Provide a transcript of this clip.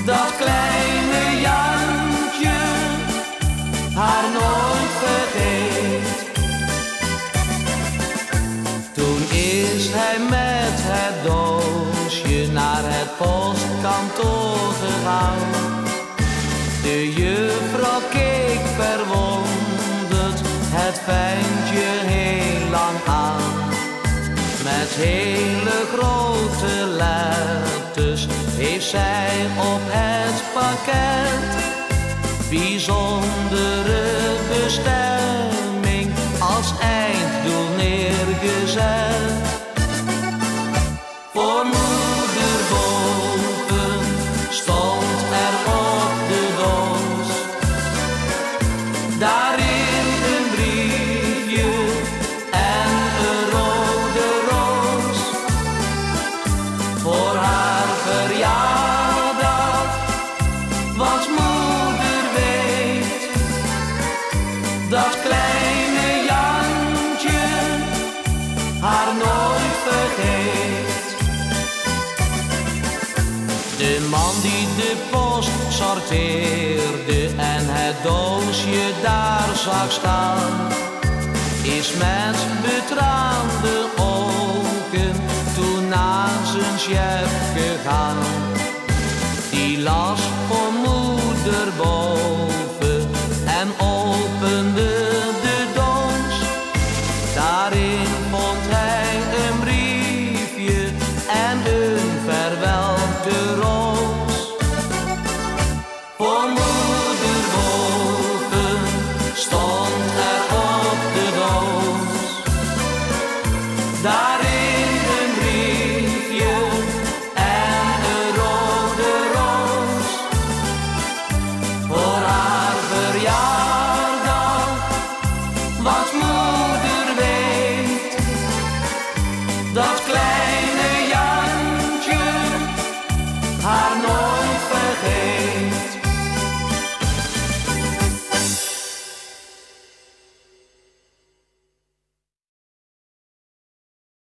dat kleine Jantje haar nooit vergeet. Toen is hij met het doosje naar het postkantoor gegaan. De juffrouw keek verwonderd het ventje heel lang aan. Met hele grote letters heeft zij op het pakket bijzondere bestemming als einddoel neergezet. Voor moeder boven stond er op de doos daarin een briefje en een rode roos. Voor haar verjaardag, want moeder weet dat kleine Jantje haar nooit vergeet. De man die de post sorteerde en het doosje daar zag staan, is met betraande ogen toen naar zijn chef gegaan. Die las voor moeder boven en opende